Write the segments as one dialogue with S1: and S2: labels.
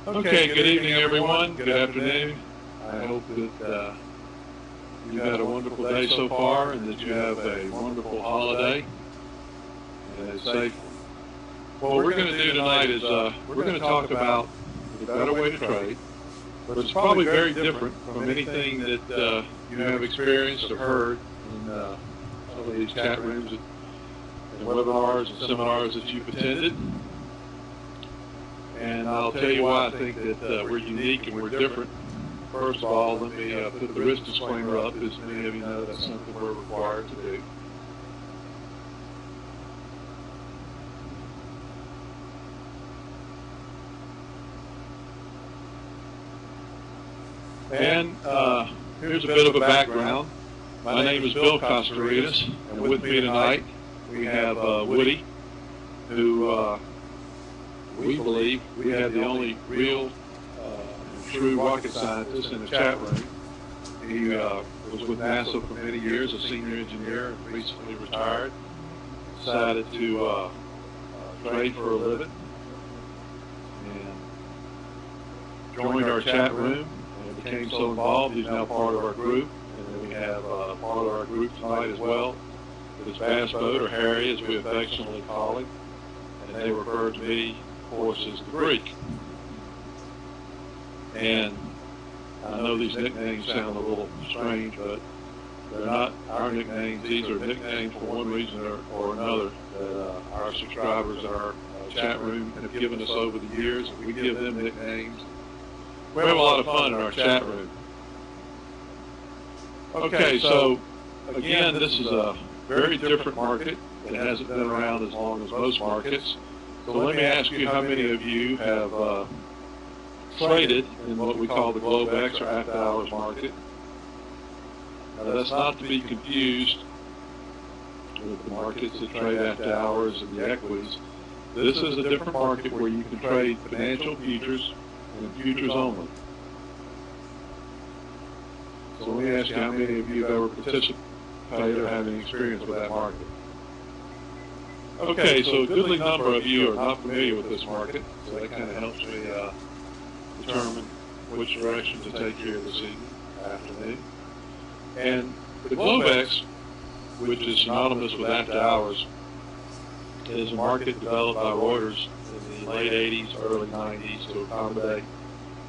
S1: Okay, good evening, everyone. Good afternoon. I hope that you've had a wonderful day so far and that you have a wonderful holiday and a safe one. What we're going to do tonight is we're going to talk about the better way to trade, but it's probably very different from anything that you have experienced or heard in some of these chat rooms and webinars and seminars that you've attended. And I'll tell you why I think that we're unique and we're different. First of all, let me put the risk disclaimer up. As many of you know, that's something we're required to do. And here's a bit of a background. My name is Bill Costaritas, and with me tonight we have Woody, who we believe we have the only real true rocket scientist in the chat room. He was with NASA for many years, a senior engineer, and recently retired. Decided to trade for a living and joined our chat room and became so involved he's now part of our group. And then we have part of our group tonight as well. This Bass Boat, or Harry as we affectionately call him, and they refer to me, of course, as the Greek. And I know these nicknames sound a little strange, but they're not our nicknames. These are nicknames for one reason or another that our subscribers in our chat room have given us over the years. We give them nicknames. We have a lot of fun in our chat room. Okay, so again, this is a very different market. It hasn't been around as long as most markets. So let me ask you, how many of you have traded in what we call the Globex or after hours market? Now, that's not to be confused with the markets that trade after hours and the equities. This is a different market where you can trade financial futures and futures only. So let me ask you, how many of you have ever participated or have any experience with that market? Okay, so a goodly number of you are not familiar with this market, so that kind of helps me determine which direction to take here this afternoon. And the Globex, which is synonymous with after hours, is a market developed by Reuters in the late 80s, early 90s to accommodate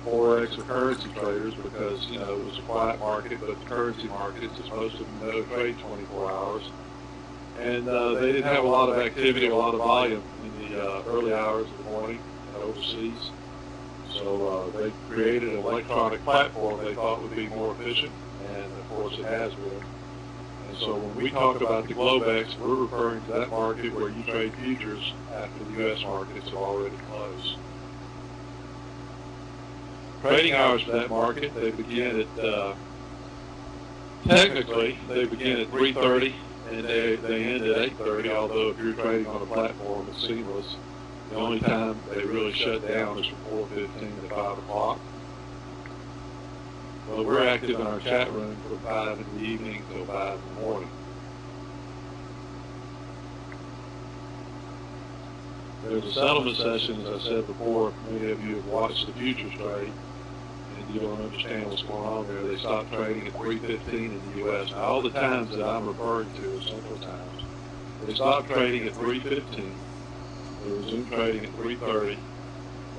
S1: Forex or currency traders because, you know, it was a quiet market, but the currency markets, as most of them know, trade 24 hours. And they didn't have a lot of activity, a lot of volume in the early hours of the morning and overseas. So they created an electronic platform they thought would be more efficient, and of course it has been. And so when we talk about the Globex, we're referring to that market where you trade futures after the U.S. markets have already closed. Trading hours for that market, they begin at, technically, they begin at 3:30 and they end at 8:30, although if you're trading on a platform, it's seamless. The only time they really shut down is from 4:15 to 5 o'clock. Well, we're active in our chat room from 5 in the evening till 5 in the morning. There's a settlement session, as I said before. Many of you have watched the futures trade, and you don't understand what's going on there. They stop trading at 3:15 in the U.S. Now, all the times that I'm referring to are Central Times. They stop trading at 3:15. They resume trading at 3:30.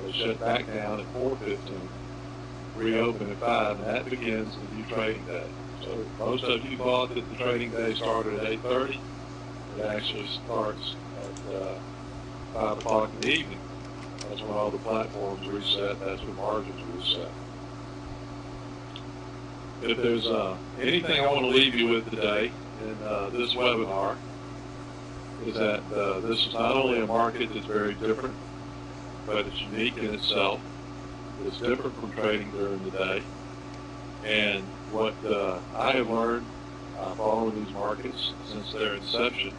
S1: They shut back down at 4:15. Reopen at 5, and that begins the new trading day. So most of you thought that the trading day started at 8:30. It actually starts at 5 o'clock in the evening. That's when all the platforms reset. That's when margins reset. If there's anything I want to leave you with today in this webinar, is that this is not only a market that's very different, but it's unique in itself. It's different from trading during the day. And what I have learned following these markets since their inception,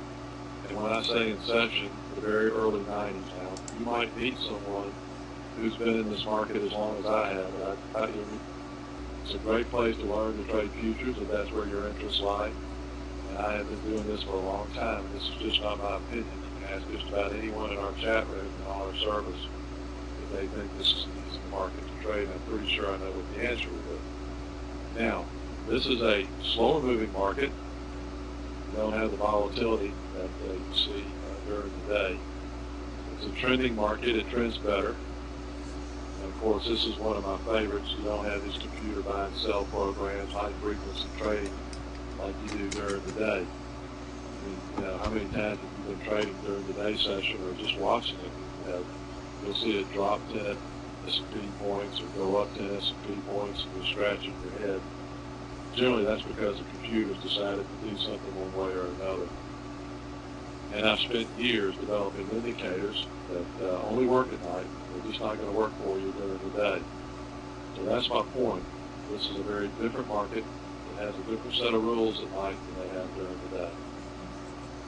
S1: and when I say inception, the very early 90s now, you might meet someone who's been in this market as long as I have. It's a great place to learn to trade futures if that's where your interests lie. And I have been doing this for a long time, and this is just not my opinion. You can ask just about anyone in our chat room and on our service they think this is an easy market to trade. I'm pretty sure I know what the answer will be. Now, this is a slower moving market. You don't have the volatility that you see during the day. It's a trending market. It trends better. And of course, this is one of my favorites. You don't have these computer buy and sell programs, high frequency trading like you do during the day. I mean, how many times have you been trading during the day session or just watching it? You'll see it drop 10 S&P points or go up 10 S&P points and you're scratching your head. Generally, that's because the computer's decided to do something one way or another. And I've spent years developing indicators that only work at night. They're just not going to work for you during the day. So that's my point. This is a very different market. It has a different set of rules at night than they have during the day.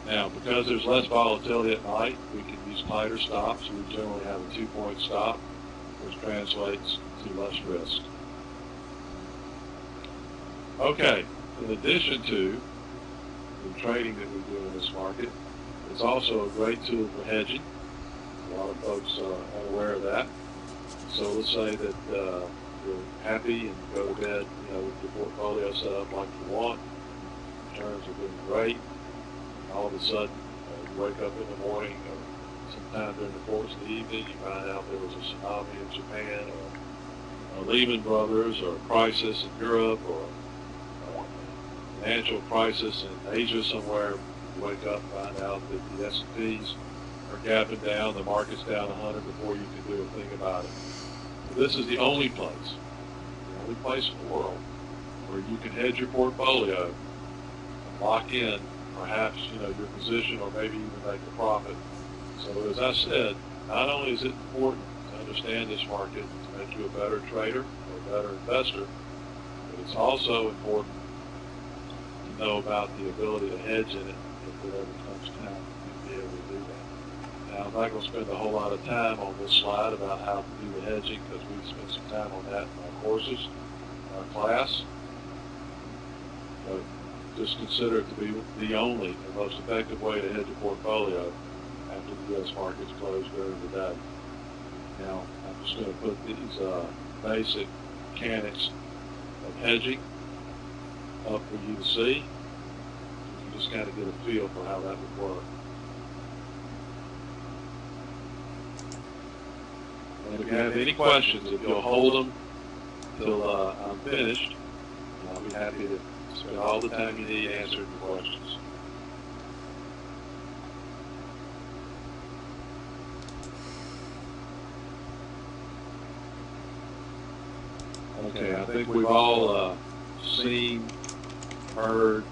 S1: Now, because there's less volatility at night, we can use tighter stops. We generally have a 2-point stop, which translates to less risk. Okay, in addition to the trading that we do in this market, it's also a great tool for hedging. A lot of folks are unaware of that. So let's say that you're happy and go to bed, with your portfolio set up like you want. Returns are doing great. All of a sudden, you wake up in the morning or sometime during the course of the evening, you find out there was a tsunami in Japan or Lehman Brothers or a crisis in Europe or a financial crisis in Asia somewhere. You wake up and find out that the S&Ps are gapping down, the market's down 100 before you can do a thing about it. So this is the only place in the world where you can hedge your portfolio and lock in perhaps your position or maybe even make a profit. So as I said, not only is it important to understand this market to make you a better trader or a better investor, but it's also important to know about the ability to hedge in it if it ever comes time to be able to do that. Now, I'm not going to spend a whole lot of time on this slide about how to do the hedging because we've spent some time on that in our courses, in our class. But just consider it to be the only and most effective way to hedge a portfolio after the U.S. markets close during the day. Now, I'm just going to put these basic mechanics of hedging up for you to see. You can just kind of get a feel for how that would work. And if you have any questions, if you'll hold them till I'm finished, I'll be happy to spend all the time you need answering the questions. Okay, I think we've all seen, heard,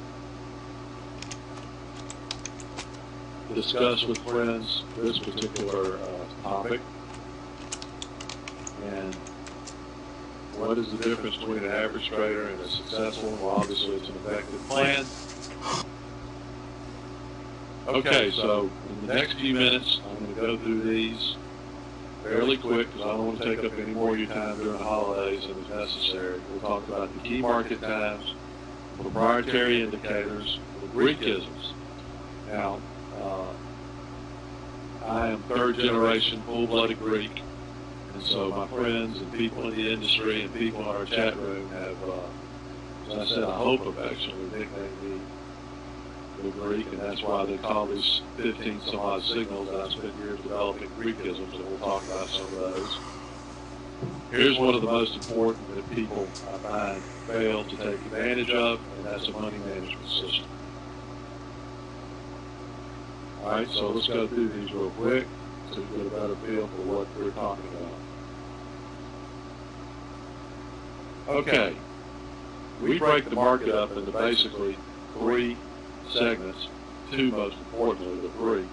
S1: discussed with friends this particular topic. And what is the difference between an average trader and a successful one? Well, obviously, it's an effective plan. Okay, so in the next few minutes, I'm going to go through these fairly quick because I don't want to take up any more of your time during the holidays than is necessary. We'll talk about the key market times, proprietary indicators, the Greekisms. Now, I am third generation full-blooded Greek. And so my friends and people in the industry and people in our chat room have, as I said, I hope affectionately nicknamed me the Greek, and that's why they call these 15 some odd signals that I spent years developing Greekisms, and we'll talk about some of those. Here's one of the most important that people, I find, fail to take advantage of, and that's a money management system. All right, so let's go through these real quick so you get a better feel for what we're talking about. Okay, we break the market up into basically 3 segments, 2 most importantly, the 3.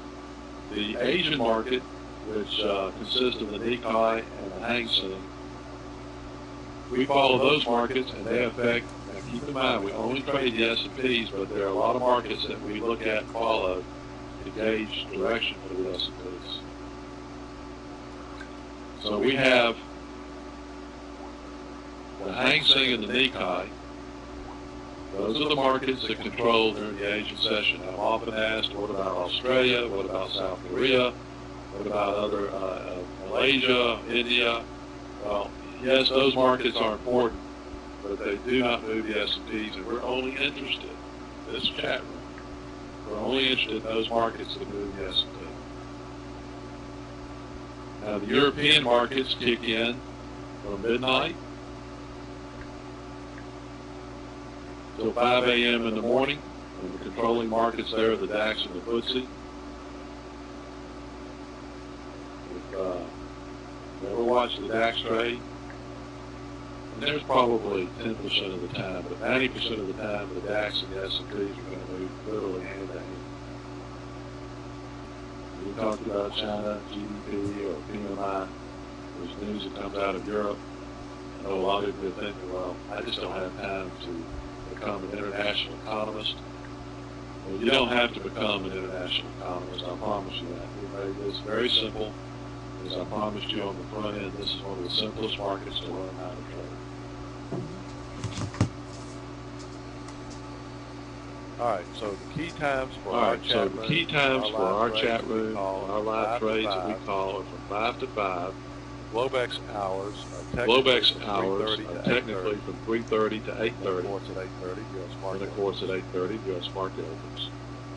S1: The Asian market, which consists of the Nikkei and the Hang Seng. We follow those markets and they affect, now keep in mind, we only trade the S&Ps, but there are a lot of markets that we look at and follow to gauge direction for the S&Ps. So we have the Hang Seng and the Nikkei. Those are the markets that control during the Asian session. I'm often asked, what about Australia? What about South Korea? What about other Malaysia, India? Well, yes, those markets are important, but they do not move the S&Ps, and we're only interested in this chat room. We're only interested in those markets that move the S&P. Now, the European markets kick in from midnight till 5 a.m. in the morning, and the controlling markets there are the DAX and the FTSE. If you ever watch the DAX trade, and there's probably 10% of the time, but 90% of the time, the DAX and the S&Ps are going to move literally hand to hand. We talked about China, GDP, or PMI. There's news that comes out of Europe. I know a lot of people are thinking, well, I just don't have time to become an international economist. Well, you don't have to become an international economist, I promise you that. We made this very simple. As I promised you on the front end, this is one of the simplest markets to learn how to trade.
S2: All right, so the key times for our chat room and our live trades that we call are from 5 to 5.
S1: Globex hours are technically from 3:30 to 8:30.
S2: Of course, at 8:30, U.S. market.
S1: And of course, at 8:30, U.S. market opens.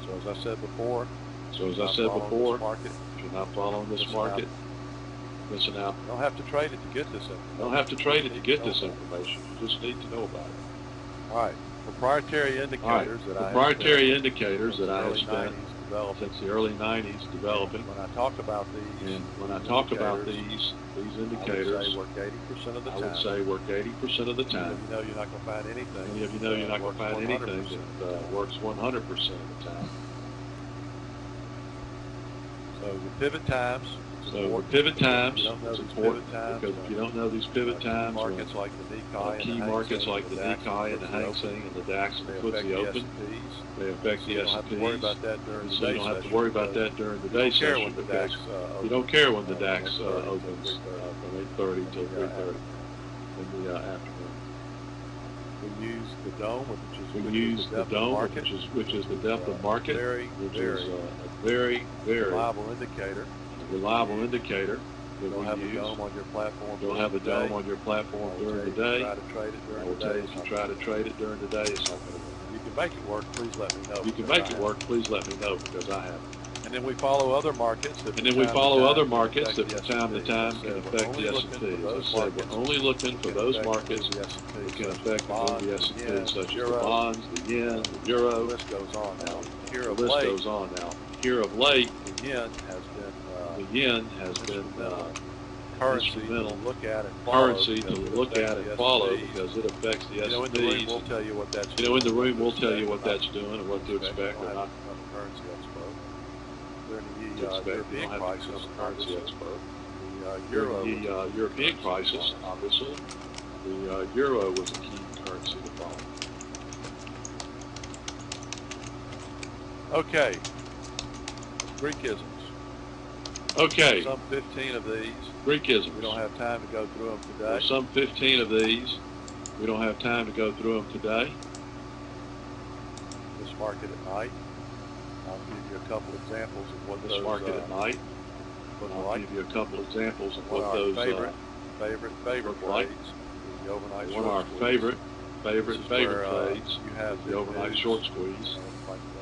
S2: So as I said before,
S1: if you're not following this market, missing out.
S2: You don't have to trade it to get this information.
S1: You don't have to trade it to get this information. You just need to know about it.
S2: All right. Proprietary indicators that I have spent
S1: since the early 90s developing.
S2: When I talk about these,
S1: these indicators,
S2: I would say work 80% of the time.
S1: You know you're not going to find anything.
S2: Many of you know you're not going to find anything
S1: that works 100% of the time.
S2: So the pivot times.
S1: It's important because if you don't know these pivot times,
S2: markets like the Nikkei
S1: key markets like the Nikkei and the Hang Seng and the DAX and the FTSE open, they affect the S&Ps.
S2: So you don't have to worry about that during the day session because
S1: you don't care when the DAX opens from 8:30 till 3:30 in the afternoon.
S2: We use the dome,
S1: which is the depth of market, which is a very reliable indicator.
S2: You'll have a dome on your platform.
S1: You'll have a dome on your platform during the day.
S2: I will tell you if you
S1: try to trade it during the day, it's not going to work.
S2: You can make it work, please let me know.
S1: You can make it work, please let me know because I haven't.
S2: And then we follow other markets that from
S1: time to time can affect the S&P. As I said, we're only looking for those markets that can affect the S&P, such as the bonds, the yen, the euro.
S2: The list goes on now.
S1: Here of late,
S2: the yen has been currency to look at and follow because it affects the S&Ps. In the room we'll tell you what that's doing.
S1: And what to expect or not.
S2: Currency expo. During the European crisis,
S1: European crisis, obviously, the euro was a key currency to follow.
S2: Okay. Greekisms.
S1: Okay.
S2: Some 15 of these.
S1: Greekisms.
S2: We don't have time to go through them today.
S1: There's some 15 of these. We don't have time to go through them today.
S2: This market at night. I'll give you a couple examples of what
S1: this market at night. I'll give you a couple examples of what those
S2: favorite
S1: trades.
S2: The overnight
S1: one of our favorite trades.
S2: You have
S1: the overnight short squeeze.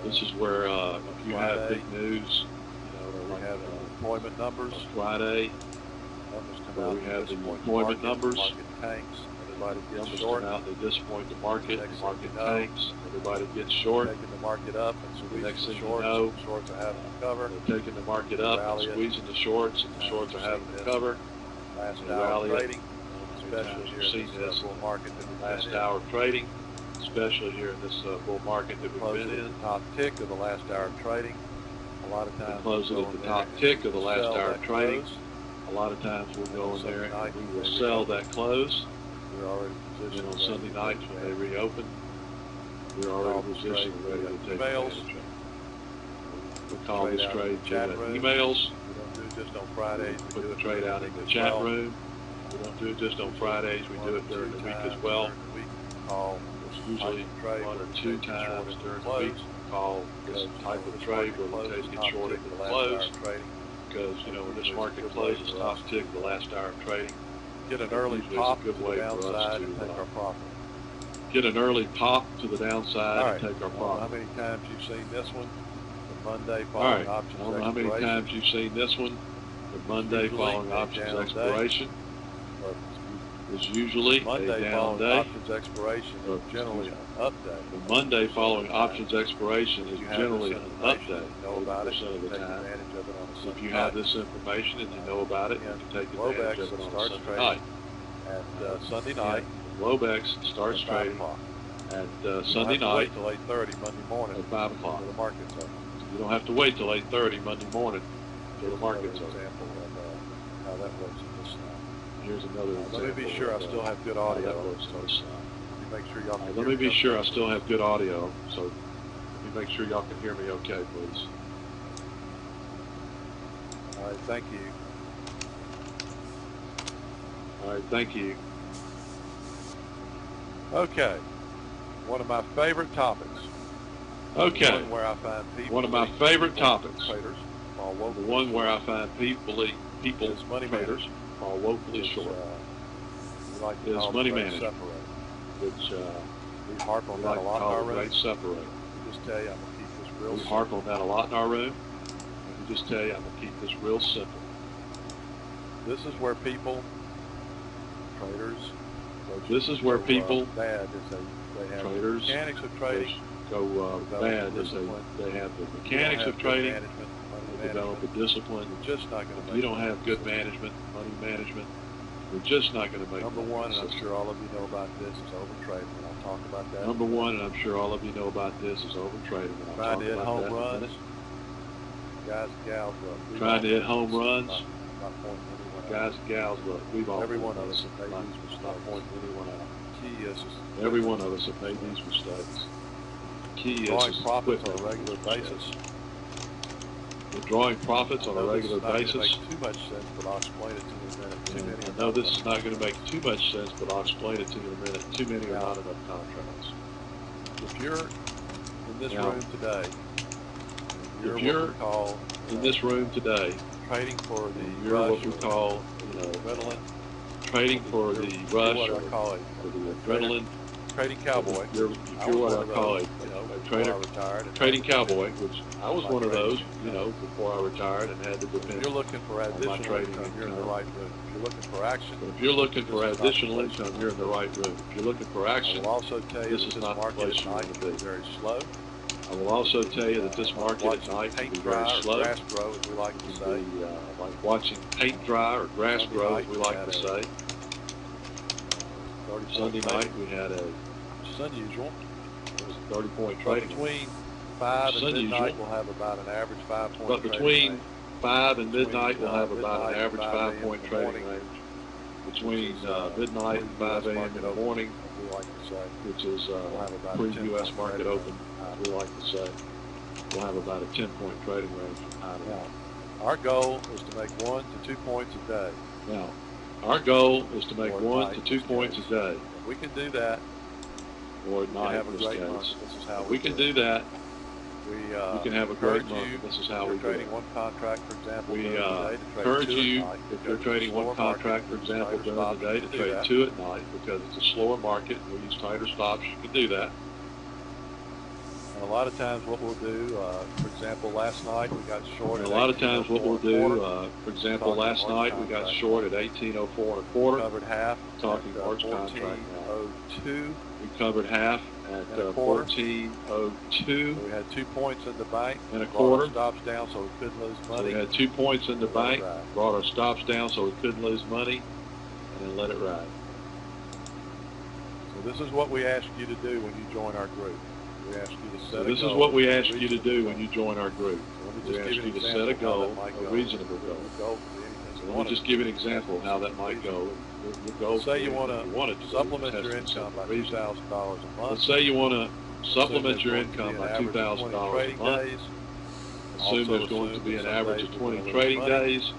S1: This is where if you have big news,
S2: we have employment numbers.
S1: Friday, we have the employment numbers.
S2: Market tanks. Everybody gets
S1: numbers
S2: short.
S1: Come out, they disappoint the market. The market tanks. Everybody gets short.
S2: Taking the market up and squeezing
S1: the next thing
S2: shorts.
S1: you know,
S2: Shorts are having to cover.
S1: They're taking the market up and squeezing the shorts, and the shorts are having to cover.
S2: Last hour trading, especially here in this bull market that we've
S1: last hour trading, especially here in this bull market that we've been in.
S2: The top tick of the last hour trading. A lot of times
S1: close it at the top tick of the last hour trading. A lot of times we'll go in there and we will sell that close.
S2: We're already positioned
S1: on Sunday nights when they reopen. We're already positioned ready to take advantage of it. We call this trade emails.
S2: We don't do it just on Fridays.
S1: We put the trade out in the chat room. We don't do it just on Fridays. We do it during the week as well. It's usually 1 or 2 times during the week. We call this type of trade where we take it short at the close.
S2: because, you know, when this market closes top tick the last hour of trading,
S3: get an early pop to the downside and take our profit.
S2: Get an early pop to the downside and take our
S3: profit.
S2: profit.
S3: How many times you've seen this one? The Monday following options expiration.
S2: I don't know how many times you've seen this one. The Monday following options expiration is usually
S3: Monday
S2: a down day.
S3: Options expiration is generally an up day.
S2: The Monday following options expiration is generally an up day.
S3: Know about it,
S2: of the time.
S3: If
S2: you have this information and you know about it, you can take advantage of it on Sunday night.
S3: At Sunday night,
S2: Globex starts trading at Sunday night
S3: till 8:30 Monday morning
S2: at 5 o'clock.
S3: The market's open.
S2: You don't have to wait till 8:30 Monday morning till the market's open.
S3: Example of how that works in this slide.
S2: Here's another example.
S3: Let me be sure I still have good audio.
S2: That works in this slide.
S3: Make sure y'all can
S2: let me be sure I still have good audio. So let me make sure y'all can hear me okay, please.
S3: All right, thank you.
S2: All right, thank you.
S3: Okay, one of my favorite topics.
S2: Okay.
S3: One where I find people.
S2: One of my favorite topics.
S3: Traders.
S2: The one where I find people
S3: money
S2: traders are woefully short.
S3: Like
S2: is money management, which
S3: we harp on that a lot in our room.
S2: Separate.
S3: Just tell you, I'm gonna keep this real.
S2: We harp on that a lot in our room. Let me just tell you, I'm gonna keep this real simple.
S3: This is where people, traders.
S2: This is where people,
S3: bad is they have
S2: traders,
S3: the mechanics of trading.
S2: Go bad is they have the mechanics of trading. They develop a discipline.
S3: Just not going to.
S2: If you don't have good management, money management, you're just not going to make.
S3: Number one, and I'm sure all of you know about this, is overtrading, and I'll talk about that.
S2: Number one, and I'm sure all of you know about this, is overtrading, and I'll talk about
S3: home
S2: that
S3: runs.
S2: in a minute.
S3: Guys and gals, look.
S2: Trying to hit home runs.
S3: Not pointing anyone out.
S2: Guys and gals, look. We've all
S3: every one of us have made these mistakes.
S2: Not pointing anyone out.
S3: Key is
S2: every one of us have made these mistakes. Key
S3: drawing
S2: is
S3: profits on a regular basis.
S2: We're drawing profits on a regular basis.
S3: Make too much sense, but I'll explain it to you in a minute.
S2: I know this is not going to make too much sense, but I'll explain it to you in a minute. Too many are not enough contracts.
S3: If you're in this room today,
S2: if you're in this room today,
S3: trading for the
S2: you're what we call,
S3: adrenaline,
S2: trading for the rush,
S3: what I call it,
S2: for the adrenaline,
S3: trading cowboy.
S2: You're what I call a trading cowboy, which I was one of those, before I retired and had to depend.
S3: If you're looking for additional
S2: trading
S3: income, you're in the right room. If you're looking for action,
S2: if you're looking for additional income, you're in the right room. If you're looking for action,
S3: I will also tell you
S2: this is not the place you want to be.
S3: Very slow.
S2: I will also tell you that this market at night can be very slow.
S3: Grass grow, as we like to say.
S2: Like watching paint dry or grass grow, as we like to say. Sunday night we had
S3: it's unusual.
S2: It was a 30-point trading.
S3: Between 5 and midnight, we'll have about an average 5-point.
S2: But between 5 and midnight, we'll have about an average 5-point trading range. Between midnight and 5 a.m. in the morning, which is pre-U.S. market open, we like to say, we'll have about a 10-point trading range.
S3: Our goal is to make 1 to 2 points a day.
S2: Now, our goal is to make 1 to 2 points a day.
S3: If we can do that,
S2: or at night,
S3: have a great month. This is how
S2: we can do that.
S3: We
S2: can have a great month. This is how we do it.
S3: Trading one contract, for example,
S2: we encourage you, if you're trading one contract, for example, during the day, to trade 2 at night, because it's a slower market and we use tighter stops. You can do that.
S3: And a lot of times what we'll do, for example, last night we got short.
S2: And a lot of times what we'll do, for example, last night we got short at 18.04 and a quarter.
S3: Covered half.
S2: Talking March contract now.
S3: 14.02.
S2: We covered half at 14.02.
S3: We had 2 points in the bank.
S2: And a quarter.
S3: Stops down so we couldn't lose money.
S2: So we had 2 points in the bank. Brought our stops down so we couldn't lose money, and then let it ride.
S3: So this is what we ask you to do when you join our group. We ask you to set a goal.
S2: This is what we ask you to do when you join our group. We ask you to set a goal, a reasonable goal. So let me just give you an example of how that might go. Your goal,
S3: say you want to supplement your income by $2,000 a month.
S2: Let's say you want to supplement your income by $2,000 a month. Assume there's going to be an average of 20 trading days.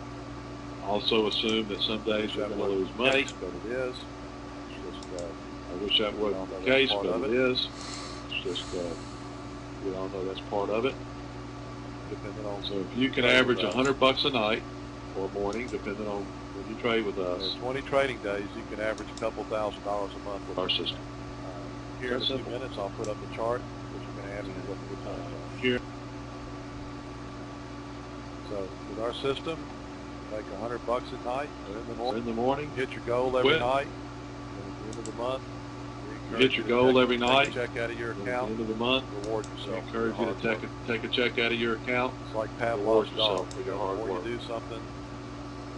S2: Also assume that some days we're going to lose money.
S3: But it is.
S2: I wish that wasn't the case, but it is. It's just, we all know that's part of it.
S3: depending on.
S2: So if you can average $100 a night or morning, depending on when you trade with us.
S3: In 20 trading days, you can average a couple $1,000 a month with
S2: our system.
S3: Here in a few minutes, I'll put up the chart, which you're going to ask me what the returns are.
S2: Here.
S3: So with our system, make $100 at night or in the morning. Hit your goal every night. And at the end of the month,
S2: you hit your goal every night.
S3: Check out of your account.
S2: At the end of the month,
S3: reward yourself.
S2: We encourage you to take a check out of your account.
S3: It's like Pavlov's dog.
S2: For your hard work.
S3: The more you do something,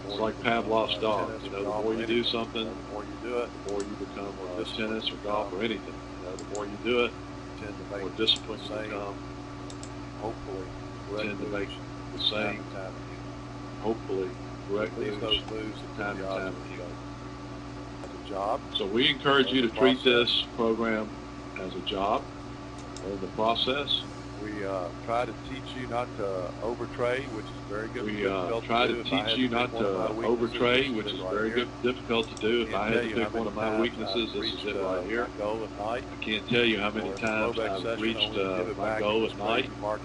S2: it's like Pavlov's dog. You know, the more you do something,
S3: the more you do it,
S2: the more you become tennis or golf or anything. You know, the more you do it, the more disciplined you become.
S3: Hopefully,
S2: tend to make the same. Hopefully, correct moves time and time again.
S3: As a job.
S2: So we encourage you to treat this program as a job. In the process,
S3: we try to teach you not to overtrade, which is very good.
S2: We try to teach you not to overtrade, which is very good, difficult to do. If I had to pick one of my weaknesses, this is it right here. I can't tell you how many times I've reached my goal at night or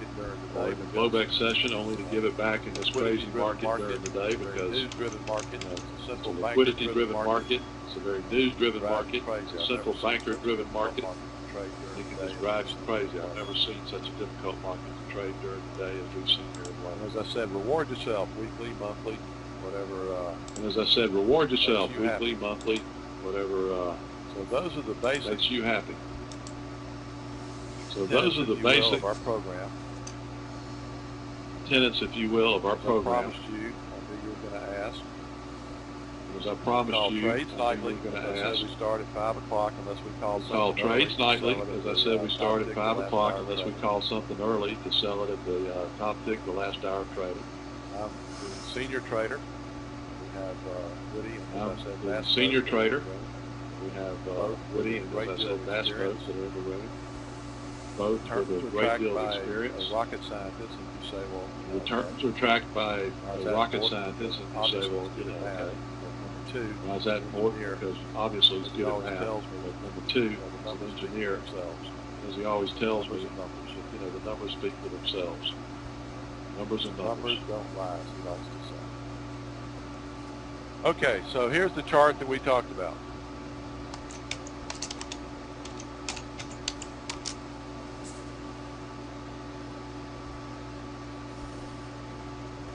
S2: in the Globex session, only to give it back in this crazy market during the day because it's a liquidity-driven market. It's a very news-driven market. It's a central banker-driven market. It can just drive you crazy. I've never seen such a difficult market to trade during the day as we've seen here.
S3: And as I said, reward yourself weekly, monthly, whatever.
S2: And as I said, reward yourself weekly, monthly, whatever.
S3: So those are the basics.
S2: Makes you happy. So those are the basics
S3: of our program.
S2: Tenets, if you will, of our program.
S3: I promised you, I knew you were going to ask.
S2: As I promised you,
S3: trades nightly. As I said, we start at 5 o'clock unless we call
S2: trades nightly. As I said, we start at 5 o'clock unless we call something early to sell it at the top tick, the last hour of trading.
S3: I'm the senior trader. We have Woody and
S2: as I said, senior trader. We have Woody and as I said, bass boats that are in the room. Both with a great deal of experience.
S3: A rocket scientist, and you say, well,
S2: returns are tracked by a rocket scientist, and you say, well, you know, okay. Why is that important? Because obviously it's good at math. But number two, as an engineer, as he always tells me, you know, the numbers speak for themselves. Numbers and numbers.
S3: Numbers don't lie, as he likes to say. Okay, so here's the chart that we talked about.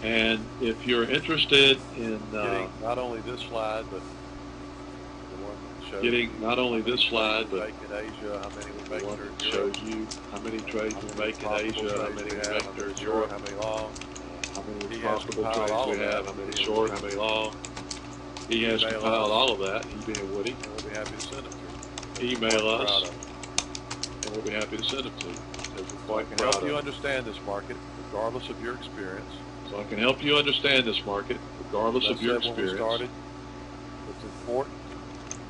S2: And if you're interested in
S3: getting not only this slide, but the one that shows
S2: getting not only this slide, but
S3: in Asia, how many we make
S2: one that shows you how many trades we make in Asia, how many we make during Europe,
S3: how many long,
S2: how many profitable trades we have, how many short, how many long. He has compiled all of that. He being Woody.
S3: And we'll be happy to send it to you.
S2: Email us, and we'll be happy to send it to you. Because we're quite proud of it.
S3: Help you understand this market, regardless of your experience.
S2: So I can help you understand this market, regardless of your experience.
S3: It's important.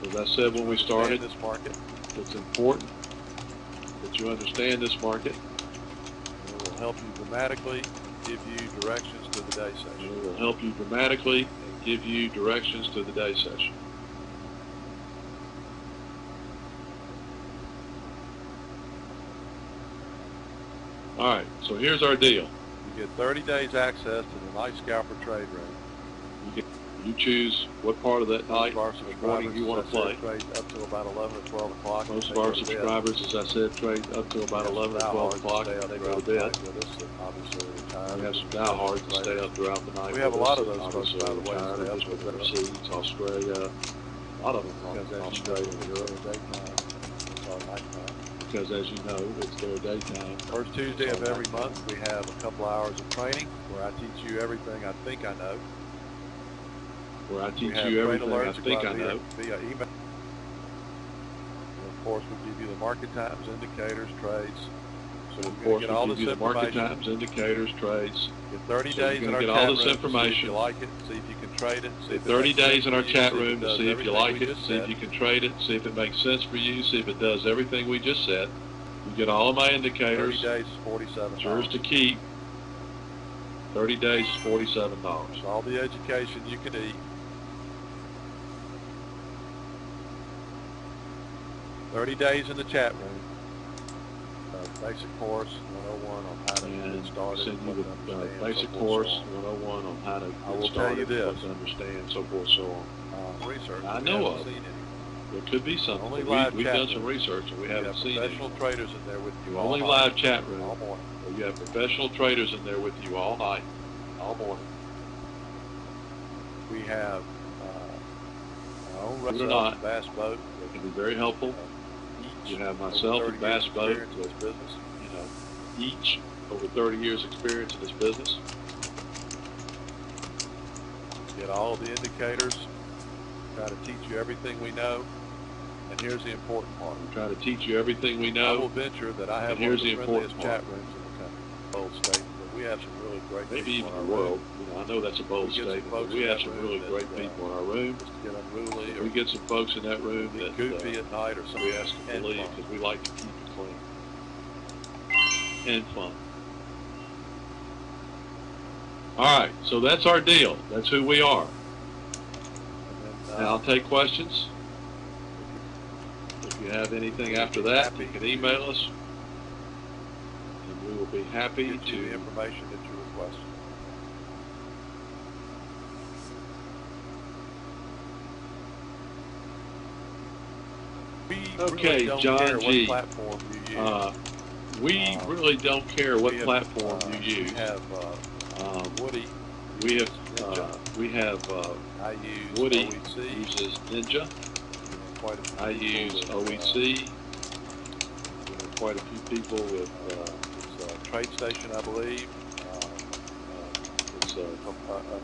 S2: As I said when we started,
S3: this market.
S2: It's important that you understand this market.
S3: And it will help you dramatically give you directions to the day session.
S2: And it will help you dramatically and give you directions to the day session. All right, so here's our deal.
S3: You get 30 days access to the NightScalper trade room.
S2: You choose what part of that night or morning you want to play.
S3: Trade up to about 11 or 12 o'clock.
S2: Most of our subscribers, as I said, trade up to about 11 or 12 o'clock and they go to bed. We have some diehards that stay up throughout the night.
S3: We have a lot of those folks, by the way,
S2: just with overseas, Australia, a lot of them from Australia and Europe. Because as you know, it's their daytime.
S3: First Tuesday of every month, we have a couple hours of training where I teach you everything I think I know.
S2: Where I teach you everything I think I know.
S3: Via email. And of course, we give you the market times, indicators, trades. So
S2: of course, we give you the market times, indicators, trades.
S3: Get 30 days in our
S2: chat room. Get all this information.
S3: See if you like it. See if you can trade it. See if
S2: 30 days in our chat room to see if you like it. See if you can trade it. See if it makes sense for you. See if it does everything we just said. You get all of my indicators.
S3: 30 days is $47.
S2: It's yours to keep. 30 days is $47.
S3: It's all the education you can eat. 30 days in the chat room. basic course 101 on how to get started.
S2: Send you the basic course 101 on how to get started, what to understand, so forth, so on.
S3: Research.
S2: I know of. There could be something. We've done some research and we haven't seen it.
S3: Professional traders in there with you
S2: only
S3: all
S2: live
S3: night,
S2: chat room.
S3: all morning.
S2: You have professional traders in there with you all night, all morning.
S3: We have our own bass boat.
S2: It can be very helpful. You have myself and Bass Boat with
S3: business.
S2: Each over 30 years experience in this business.
S3: Get all the indicators. Try to teach you everything we know. And here's the important part.
S2: We try to teach you everything we know.
S3: I will venture that I have one of the friendliest chat rooms in the country. Bold statement, but we have some really great
S2: maybe
S3: people
S2: even
S3: in
S2: the
S3: our
S2: world.
S3: room.
S2: I know that's a bold statement, but we have some really great people in our room.
S3: Get unruly,
S2: we get some folks in that room that
S3: goofy at night or something.
S2: We ask them to leave because we like to keep it clean and fun. All right, so that's our deal. That's who we are. Now I'll take questions. If you have anything after that, you can email us, and we will be happy to
S3: the information that you request.
S2: Okay,
S3: really
S2: John G.
S3: Platform you use.
S2: We really don't care what platform you use.
S3: We have Woody.
S2: We have
S3: I use
S2: Woody
S3: OEC.
S2: uses Ninja. I use OEC. Quite a few people with
S3: Trade Station, I believe.
S2: It's
S3: an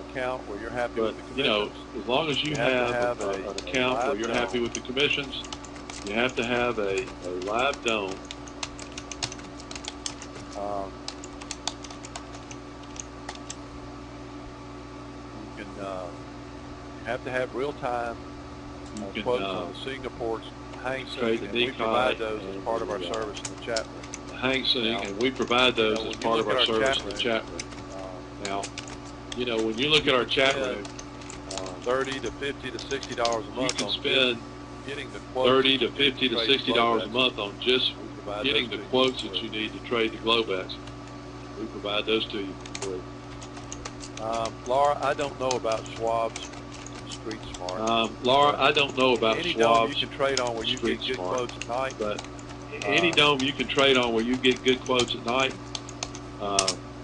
S3: account where you're happy with the commissions.
S2: As long as you have an account where you're happy with the commissions, you have to have a live dome.
S3: You have to have real-time quotes on the Singapore hang sync, and we provide those as part of our service in the chat room.
S2: The hang sync, and we provide those as part of our service in the chat room. Now, when you look at our chat room,
S3: $30 to $50 to $60 a month.
S2: You can spend
S3: getting the quotes
S2: $30 to $50 to $60 a month on just getting the quotes that you need to trade the Globex. We provide those to you for free.
S3: Laura, I don't know about Schwab's Street Smart.
S2: Laura, I don't know about
S3: any
S2: Schwab's
S3: dome you can trade on where you
S2: Street
S3: get good
S2: Smart,
S3: quotes at night.
S2: But any dome you can trade on where you get good quotes at night,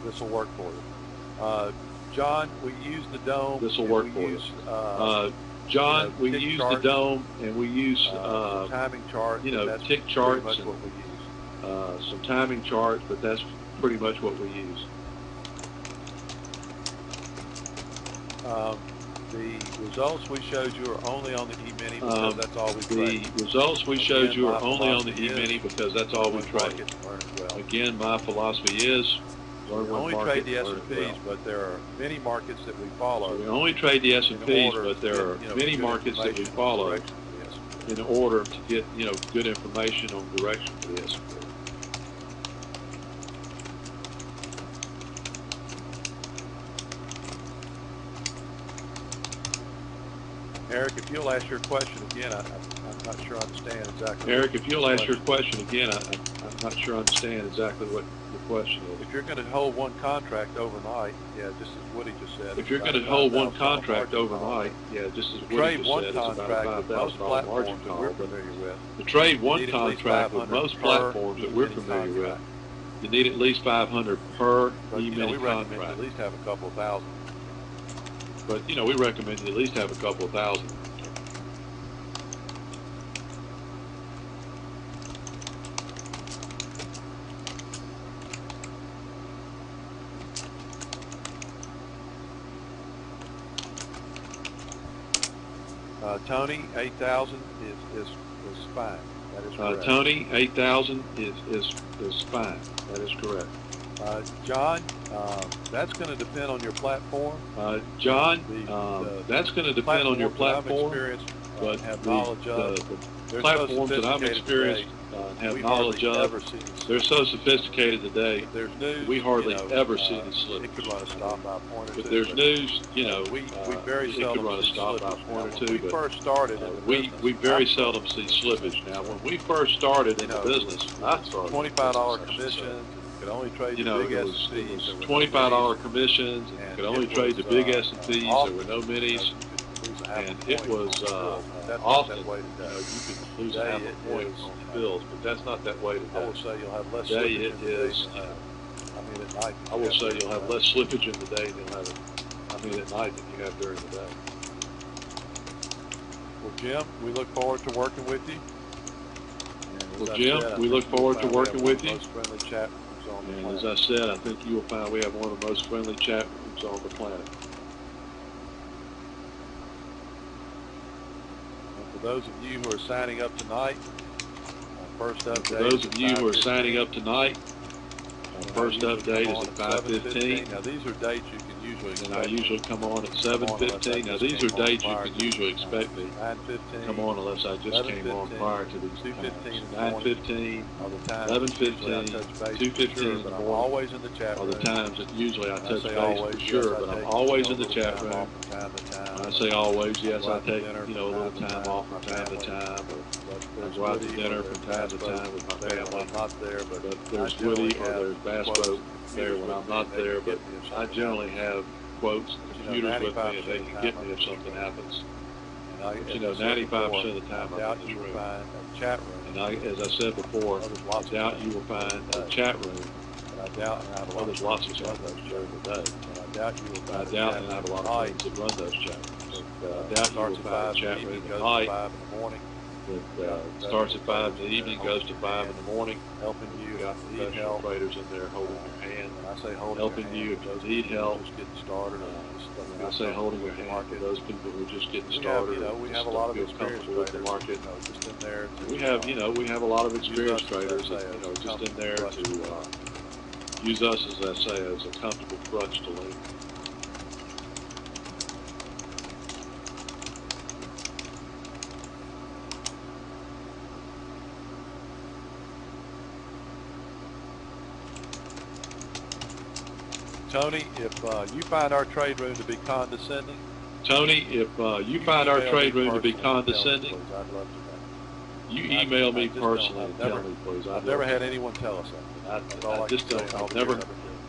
S3: this will work for you. John, we use the dome.
S2: This will work for you. John, we use the dome and we use
S3: timing chart.
S2: Tick charts.
S3: That's what we use.
S2: Some timing charts, but that's pretty much what we use.
S3: The results we showed you are only on the E-mini because that's all we trade.
S2: The results we showed you are only on the E-mini because that's all we trade.
S3: Well.
S2: Again, my philosophy is learn
S3: we
S2: one
S3: only
S2: market,
S3: trade the S&Ps, but there are many markets that we follow.
S2: So we only trade the S&Ps, but there are many markets that we follow in order to get good information on direction for the S&P.
S3: Eric, if you'll ask your question again, I'm not sure I understand exactly.
S2: Eric, if you'll ask your question again, I'm not sure I understand exactly what your question is.
S3: If you're going to hold one contract overnight, just as Woody just said.
S2: If you're going to hold one contract overnight, just as Woody just said, it's about $5,000 margin call. To trade one contract with most platforms that we're familiar with, you need at least 500 per E-mini contract.
S3: At least have a couple of thousand.
S2: But, we recommend you at least have a couple of thousand.
S3: Tony, 8,000 is fine. That is correct.
S2: Tony, 8,000 is fine. That is correct.
S3: John, that's going to depend on your platform.
S2: John, that's going to depend on your platform.
S3: But have knowledge of
S1: platforms that I'm experienced and have knowledge of, they're so sophisticated today. We hardly ever see any slippage.
S3: It could run a stop by a point or two.
S1: If there's news,
S3: we very
S1: it
S3: seldom
S1: could run a
S3: see
S1: stop by a
S3: slippage.
S1: point or
S3: Now,
S1: two.
S3: when we first started in the business,
S1: we very seldom see slippage. Now, when we first started in the business, I started
S3: $25 commissions. Could only trade the big
S1: it
S3: S&Ps.
S1: was $25 commissions, and could only trade the big S&Ps. There were no minis, and it was often, you could lose a half a point on the bills, but that's not that way today.
S3: I will say you'll have less
S1: Today
S3: slippage
S1: it is.
S3: at night.
S1: I will say you'll have less slippage in the day than you'll have at night than you have during the day.
S3: Well, Jim, we look forward to working with you.
S1: Well, Jim, we look forward to working with you.
S3: And
S1: as I said, I think you will find we have one of the most friendly chat rooms on the planet.
S3: And for those of you who are signing up tonight, first update.
S1: For those of you who are signing up tonight, first update is at 5:15.
S3: Now these are dates you can usually expect.
S1: And I usually come on at 7:15. Now these are dates you can usually expect me to come on unless I just came on prior to these times. 9:15, 11:15, 2:15 in the morning
S3: always in the chat room.
S1: are the times that usually I touch base for sure, but I'm always in the chat room. When I say always, yes, I take a little time off from time to time, or I go out to dinner from time to time with my family. But there's Woody or there's Bass Boat there when I'm not there, but I generally have quotes and computers with me, and they can get me if something happens. But 95% of the time I'm in this room. And as I said before, I doubt you will find a chat room. Well, there's lots of chat rooms during the day. I doubt, and I have a lot of friends that run those chat rooms. I doubt you will find a chat room at night that starts at 5 in the evening, goes to 5 in the morning.
S3: Helping you
S1: got professional traders in there holding your hand, helping you if you need help.
S3: Just getting started.
S1: When I say holding your hand for those people who are just getting started,
S3: we have a lot of experienced
S1: with the market.
S3: Just in there.
S1: We have a lot of experienced traders that just in there to use us, as I say, as a comfortable crutch to lean.
S3: Tony, if you find our trade room to be condescending,
S1: you email me personally and tell me, please.
S3: I've never had anyone tell us that.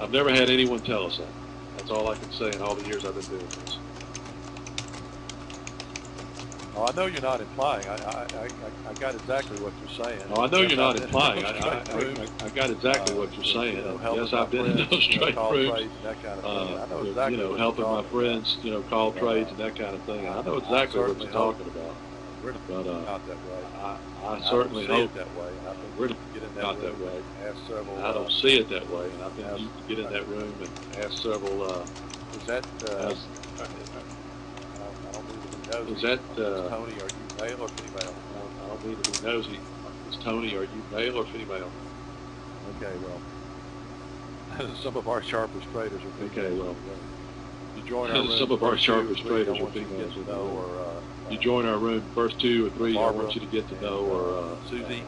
S1: I've never had anyone tell us that. That's all I can say in all the years I've been doing this.
S3: Oh, I know you're not implying. I got exactly what you're saying.
S1: Oh, I know you're not implying. I got exactly what you're saying. Yes, I've been in those trade rooms. Helping my friends, call trades and that kind of thing. I know exactly what you're talking about. But I certainly hope
S3: that way.
S1: we're not that way. I don't see it that way, and I think you can get in that room and ask several.
S3: Is that?
S1: Is that
S3: Tony? Are you male or female?
S1: I don't mean to be nosy. Is Tony? Are you male or female?
S3: Okay, well, some of our sharpest traders are female.
S1: Okay, well,
S3: you join our room.
S1: Some of our sharpest traders are females. You join our room, first 2 or 3. I want you to get to know, or
S3: Susie,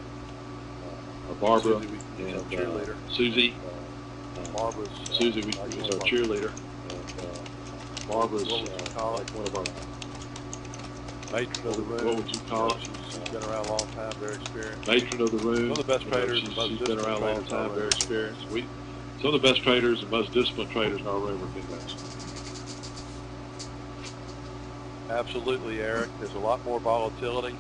S1: Barbara,
S3: Susie,
S1: and
S3: cheerleader.
S1: Susie.
S3: Barbara's
S1: Susie is our cheerleader, and Barbara's like one of our.
S3: Matron of the room.
S1: What would you call it?
S3: She's been around a long time, very experienced.
S1: Matron of the room.
S3: One of the best traders.
S1: She's been around a long time, very experienced. Some of the best traders and most disciplined traders in our room are females.
S3: Absolutely, Eric. There's a lot more volatility.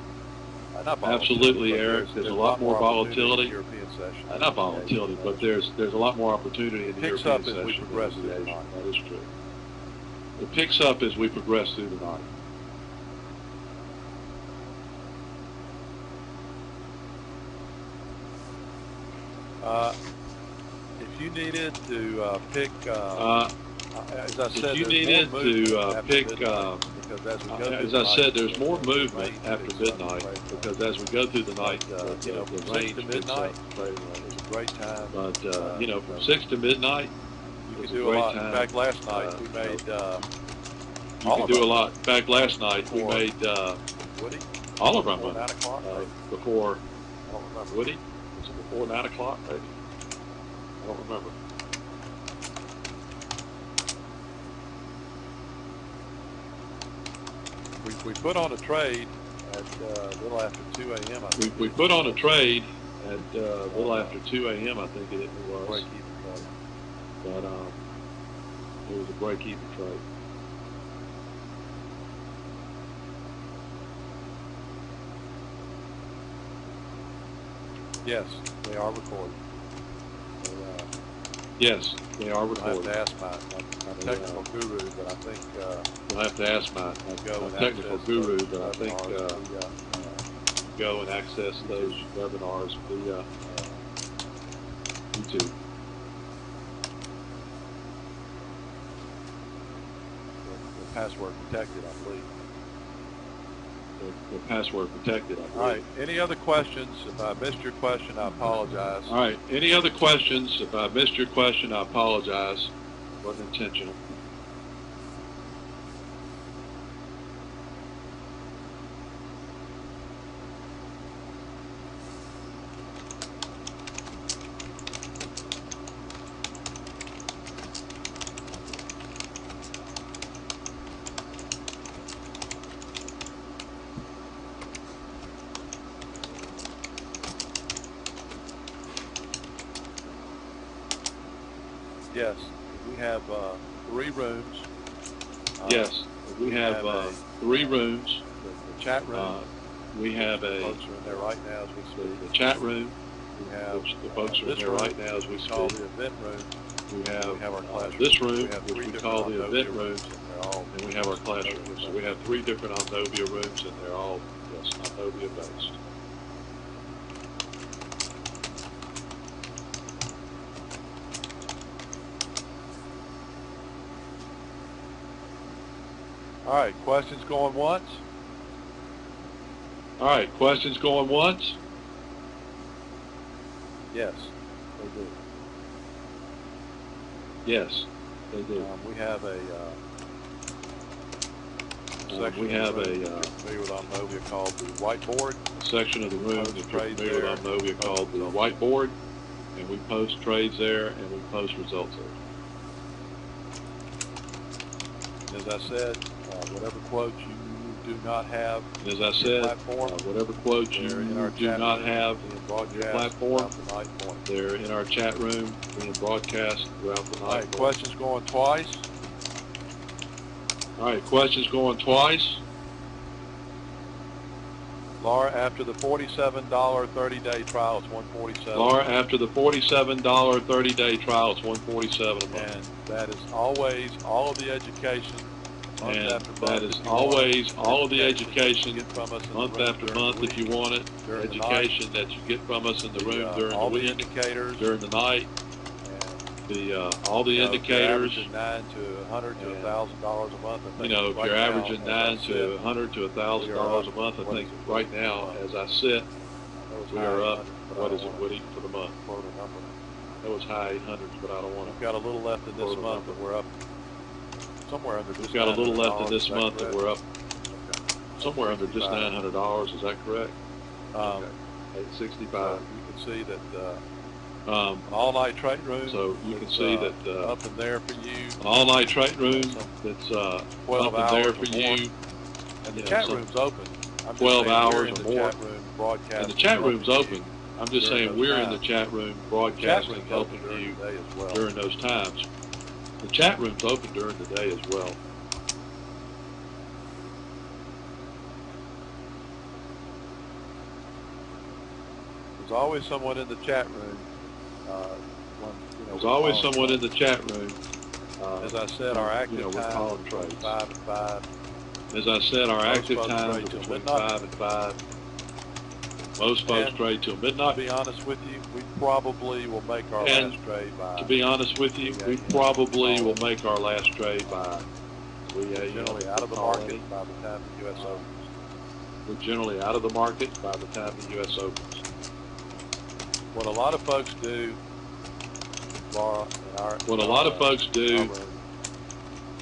S1: Absolutely, Eric. There's a lot more volatility.
S3: European session.
S1: Not volatility, but there's a lot more opportunity in the European session.
S3: Picks up as we progress through the night.
S1: That is true. It picks up as we progress through the night.
S3: If you needed to pick, as I said,
S1: as I said, there's more movement after midnight because as we go through the night, the range picks up.
S3: It's a great time.
S1: But from 6 to midnight,
S3: you can do a lot. In fact, last night we made.
S1: You can do a lot. In fact, last night we made.
S3: Woody?
S2: All of our
S3: before
S2: money.
S3: 9 o'clock?
S2: Before,
S3: I don't remember.
S2: Woody? Was it before 9 o'clock, maybe? I don't remember.
S3: We put on a trade at a little after 2 a.m.
S2: We put on a trade at a little after 2 a.m. I think it was.
S3: Break-even trade.
S2: But it was a break-even trade.
S3: Yes, they are recorded.
S2: Yes, they are
S3: I'll
S2: recorded.
S3: have to ask my technical guru, but I think
S2: You'll have to ask my technical guru, but I think go and access those webinars via YouTube.
S3: The password protected, I believe.
S2: The password protected, I believe.
S3: All right. Any other questions? If I missed your question, I apologize.
S2: All right. Any other questions? If I missed your question, I apologize. It wasn't intentional.
S3: Yes, we have 3 rooms.
S2: Yes, we have 3 rooms.
S3: The chat room.
S2: We have a.
S3: Folks are in there right now as we speak.
S2: The chat room.
S3: We have
S2: the folks are in there right now as we speak.
S3: Call the event room.
S2: We have
S3: our classroom.
S2: This room,
S3: which
S2: we call the event room, and we have our classroom. So we have 3 different Onnovia rooms, and they're all Onnovia based.
S3: All right, questions going once?
S2: All right, questions going once?
S3: Yes, they do.
S2: Yes, they do.
S3: We have a section
S2: we have
S3: of the room
S2: a
S3: you're familiar with Onnovia called the whiteboard.
S2: section of the room
S3: Post
S2: that you're
S3: trades
S2: familiar
S3: there,
S2: with Onnovia called the whiteboard, and we post trades there and we post results there.
S3: As I said, whatever quotes you do not have,
S2: and as I said,
S3: platform,
S2: whatever quotes you do not have on your platform, they're in our chat room being broadcast throughout the night.
S3: All right, questions going twice?
S2: All right, questions going twice?
S3: Laura, after the $47 30-day trial, it's $147.
S2: Laura, after the $47 30-day trial, it's $147 a month.
S3: And that is always all of the education.
S2: And that is always all of the education, month after month, if you want it, education that you get from us in the room during the week,
S3: indicators,
S2: during the night, all the indicators.
S3: Averaging $900 to $1,000 a month.
S2: You know, if you're averaging $900 to $1,000 a month, I think right now, as I sit, we are up. What is it, Woody, for the month? That was high 800s, but I don't want to.
S3: We've got a little left in this month, and we're up somewhere under just.
S2: We've got a little left in this month, and we're up somewhere under just $900. Is that correct?
S3: Okay.
S2: 865.
S3: So you can see that an all-night trade room.
S2: So you can see that
S3: up in there for you.
S2: An all-night trade room that's
S3: 12
S2: up in there for
S3: or more.
S2: you.
S3: And the chat room's open.
S2: 12 hours or more.
S3: And
S2: the chat room's open. I'm just saying we're in the chat room broadcasting, helping you during those times. The chat room's open during the day as well.
S3: There's always someone in the chat room.
S2: There's always someone in the chat room.
S3: As I said, our active time is
S2: trades.
S3: 5 and 5.
S2: As I said, our active time is between 5 and 5. Most folks trade till midnight.
S3: To be honest with you, we probably will make our last trade by.
S2: To be honest with you, we probably will make our last trade by.
S3: We're generally out of the market by the time the U.S. opens.
S2: We're generally out of the market by the time the U.S. opens.
S3: What a lot of folks do, Laura,
S2: What a lot of folks do,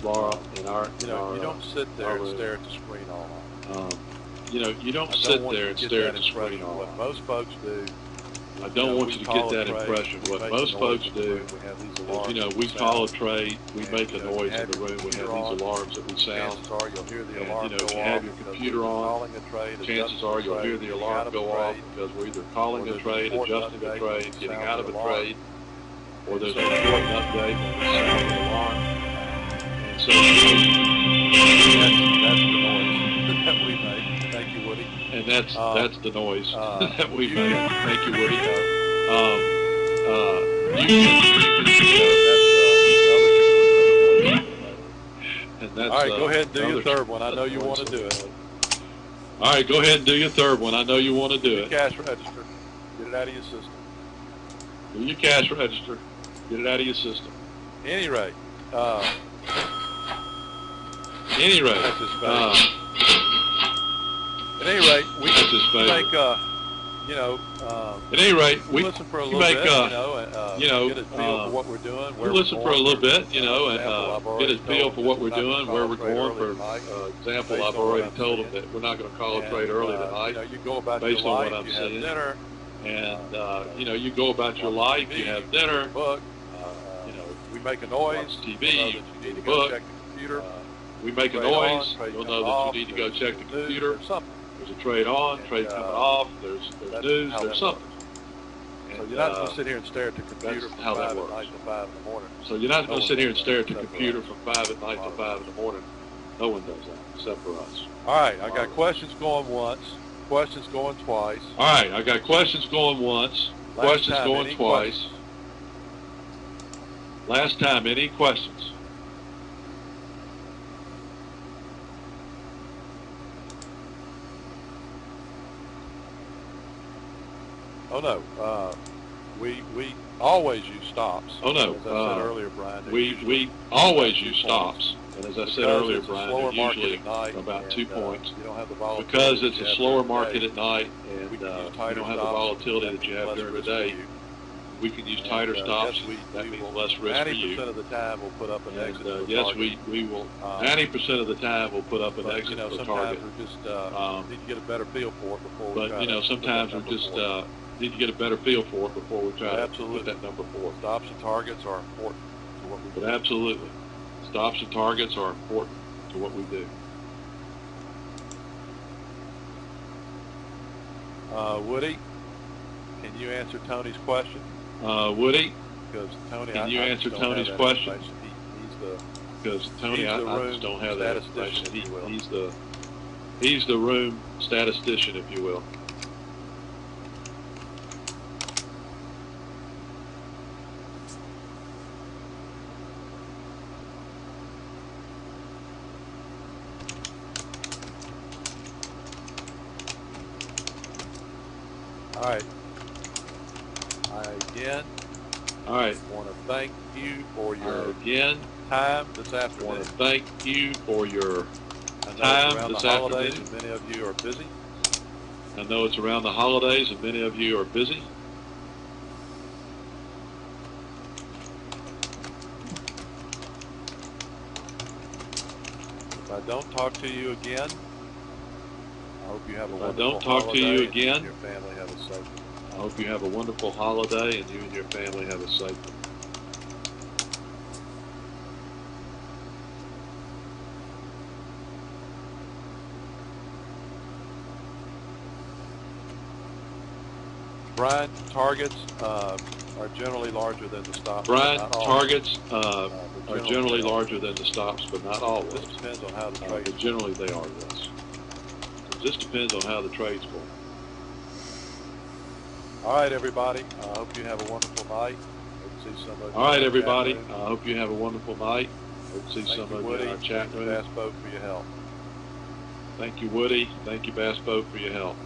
S2: Laura,
S3: you don't sit there and stare at the screen all night.
S1: you don't sit there and stare at the screen all
S3: What
S1: day.
S3: most folks do.
S1: I don't want you to get that impression. What most folks do is, we call a trade, we make a noise in the room, we have these alarms that we sound,
S3: Chances are you'll hear the alarm
S1: and,
S3: go
S1: if you
S3: off
S1: have your
S3: because
S1: computer
S3: we're
S1: on,
S3: calling a trade,
S1: chances are you'll hear the alarm go off because we're either calling a trade, adjusting a trade, getting out of a trade, or there's an important update when we sound the alarm. And so
S3: that's the noise that we make. Thank you, Woody.
S1: And that's the noise that we make. Thank you, Woody.
S3: All right, go ahead and do your third one. I know you want to do it.
S1: All right, go ahead and do your third one. I know you want to do it.
S3: Cash register. Get it out of your system.
S1: Do your cash register. Get it out of your system.
S3: Any rate.
S1: That's his face.
S3: At any rate, we
S1: make, at any rate, we
S3: listen for a little
S1: make,
S3: bit, get a feel for what we're doing.
S1: We listen for a little bit, and get a feel for what we're doing, where we're going. For example, I've already told them that we're not going to call a trade early tonight,
S3: you go about
S1: based
S3: your
S1: on
S3: life,
S1: what I'm
S3: you
S1: seeing.
S3: have dinner,
S1: and you go about your life, you have dinner,
S3: book, we make a noise,
S1: TV,
S3: you need to
S1: book,
S3: go check the computer.
S1: We make a noise, you'll know that you need to go check the computer. There's a trade on, trade coming off, there's news, there's something.
S3: So you're not going to sit here and stare at the computer from 5 at night to 5 in the morning.
S1: So you're not going to sit here and stare at the computer from 5 at night to 5 in the morning. No one does that, except for us.
S3: All right, I got questions going once, questions going twice.
S1: All right, I got questions going once, questions going twice. Last time, any questions?
S3: Oh no, we always use stops.
S1: Oh no,
S3: as I said earlier, Brian.
S1: We always use stops, and as I said earlier, Brian, they're usually about 2 points.
S3: You don't have the volatility
S1: because it's a slower market at night, and you don't have the volatility that you have during the day. We can use tighter stops. That means less risk for you.
S3: 90% of the time we'll put up an exit.
S1: Yes, we will. 90% of the time we'll put up an exit for target.
S3: Sometimes we just need to get a better feel for it before we try to
S1: sometimes we just need to get a better feel for it before we try to put that number forward.
S3: Stops and targets are important to what we do.
S1: But absolutely, stops and targets are important to what we do.
S3: Woody, can you answer Tony's question?
S1: Woody,
S3: because Tony,
S1: can you answer Tony's question? Because Tony, I just don't have that information. He's the room statistician, if you will.
S3: All right.
S1: All right.
S3: Want to thank you for your
S1: time
S3: this afternoon.
S1: Want to thank you for your
S3: time this afternoon. And many of you are busy.
S1: I know it's around the holidays, and many of you are busy.
S3: If I don't talk to you again, I hope you have a wonderful
S1: holiday. If I don't talk to you again,
S3: your family have a safe one.
S1: I hope you have a wonderful holiday and you and your family have a safe one.
S3: Brian, targets are generally larger than the stops.
S1: Brian, targets are generally larger than the stops, but not always.
S3: This depends on how the trade.
S1: But generally they are, yes. It just depends on how the trade's going.
S3: All right, everybody. I hope you have a wonderful night. Hope to see some of you.
S1: All right, everybody. I hope you have a wonderful night. Hope to see some of you in our chat room.
S3: Thank you, Bass Boat, for your help.
S1: Thank you, Woody. Thank you, Bass Boat, for your help.